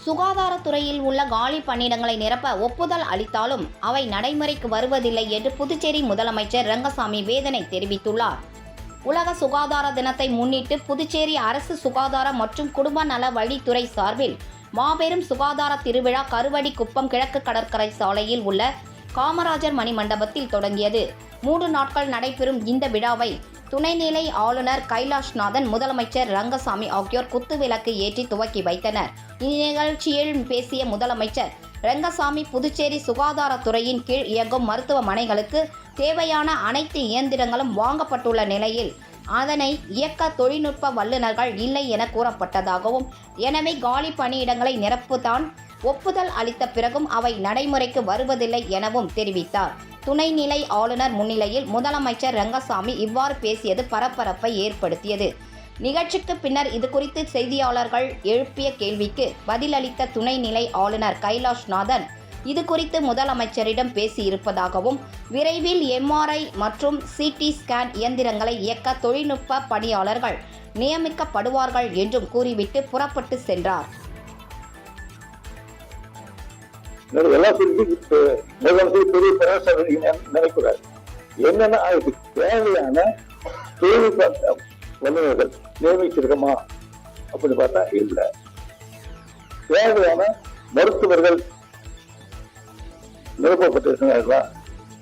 சுகாதாரத்துறையில் உள்ள காலி பணியிடங்களை நிரப்ப ஒப்புதல் அளித்தாலும் அவை நடைமுறைக்கு வருவதில்லை என்று புதுச்சேரி முதலமைச்சர் ரங்கசாமி வேதனை தெரிவித்துள்ளார். உலக சுகாதார தினத்தை முன்னிட்டு புதுச்சேரி அரசு சுகாதார மற்றும் குடும்ப நல வழித்துறை சார்பில் மாபெரும் சுகாதார திருவிழா கருவடிக்குப்பம் கிழக்கு கடற்கரை சாலையில் உள்ள காமராஜர் மணிமண்டபத்தில் தொடங்கியது. 3 நாட்கள் நடைபெறும் இந்த விழாவை துணைநிலை ஆளுநர் கைலாஷ்நாதன், முதலமைச்சர் ரங்கசாமி ஆகியோர் குத்துவிளக்கு ஏற்றி துவக்கி வைத்தனர். இந்நிகழ்ச்சியில் பேசிய முதலமைச்சர் ரங்கசாமி, புதுச்சேரி சுகாதாரத்துறையின் கீழ் இயங்கும் மருத்துவமனைகளுக்கு தேவையான அனைத்து இயந்திரங்களும் வாங்கப்பட்டுள்ள நிலையில் அதனை இயக்க தொழில்நுட்ப வல்லுநர்கள் இல்லை என கூறப்பட்டதாகவும், எனவே காலி பணியிடங்களை நிரப்புதான் ஒப்புதல் அளித்த பிறகும் அவை நடைமுறைக்கு வருவதில்லை எனவும் தெரிவித்தார். துணைநிலை ஆளுநர் முன்னிலையில் முதலமைச்சர் ரங்கசாமி இவ்வாறு பேசியது பரபரப்பை ஏற்படுத்தியது. நிகழ்ச்சிக்கு பின்னர் இதுகுறித்து செய்தியாளர்கள் எழுப்பிய கேள்விக்கு பதிலளித்த துணைநிலை ஆளுநர் கைலாஷ்நாதன், இதுகுறித்து முதலமைச்சரிடம் பேசியிருப்பதாகவும், விரைவில் MRI மற்றும் CT ஸ்கேன் இயந்திரங்களை இயக்க தொழில்நுட்ப பணியாளர்கள் நியமிக்கப்படுவார்கள் என்றும் கூறிவிட்டு புறப்பட்டு சென்றார். நினைக்கிறார் என்னன்னா அதுக்கு தேவையான தொழில்நுட்ப வல்லுநர்கள் நியமிச்சிருக்கோமா அப்படின்னு பார்த்தா இல்ல. தேவையான மருத்துவர்கள் நிரப்பப்பட்டிருக்கிறார்களா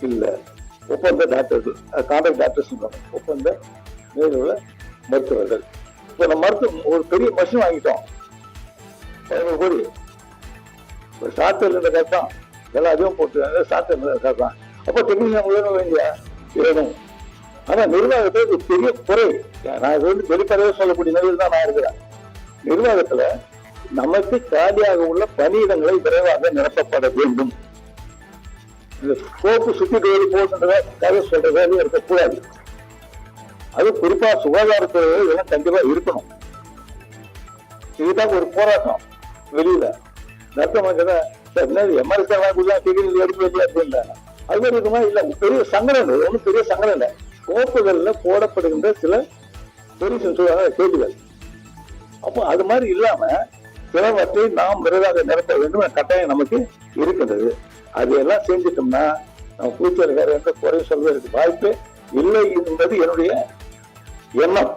இல்ல. ஒப்பந்த டாக்டர்கள், கான்ட்ராக்ட் டாக்டர்ஸ், ஒப்பந்த நேரில் மருத்துவர்கள். இப்ப நம்ம மருத்துவம் ஒரு பெரிய மஷின் வாங்கிட்டோம், 15 கோடி. சாஃப்ட்வேர் கேட்பான், எல்லாம் அதிகம் போட்டு சாஃப்ட்வேர் கேட்பான். அப்போ டெக்னீஷியன் வேணும். ஆனா நிர்வாகத்துல ஒரு பெரிய குறை, நான் இது வெளிப்படையாக சொல்லக்கூடிய நிலையில் தான் நான் இருக்கிறேன். நிர்வாகத்துல நமக்கு காலியாக உள்ள பணியிடங்களை விரைவாக நிரப்பப்பட வேண்டும். இந்த கோப்பு சுத்திட்டு வெளி போட்டுன்றத கதை சொல்ற வேலையும் இருக்கக்கூடாது. அது குறிப்பா சுகாதாரத்துறை இதெல்லாம் கண்டிப்பா இருக்கணும். இதுதான் ஒரு போராட்டம் வெளியில நடத்த. எம்ஆர்எஸ் எடுப்பு வைக்கல அப்படின்றாங்க. அது மாதிரி இருக்குமா இல்ல, பெரிய சங்கடம் இல்லை, ஒன்றும் பெரிய சங்கடம் இல்லை. கோப்புகள்ல போடப்படுகின்ற சில பெரிய கேள்விகள். அப்போ அது மாதிரி இல்லாம சிலவற்றை நாம் விரைவாக நிரப்ப வேண்டும் கட்டாயம் நமக்கு இருக்கின்றது. அதையெல்லாம் செஞ்சிட்டோம்னா நம்ம புதுச்சேரி வேற எந்த குறையும் சொல்வதற்கு வாய்ப்பே இல்லை என்பது என்னுடைய எண்ணம்.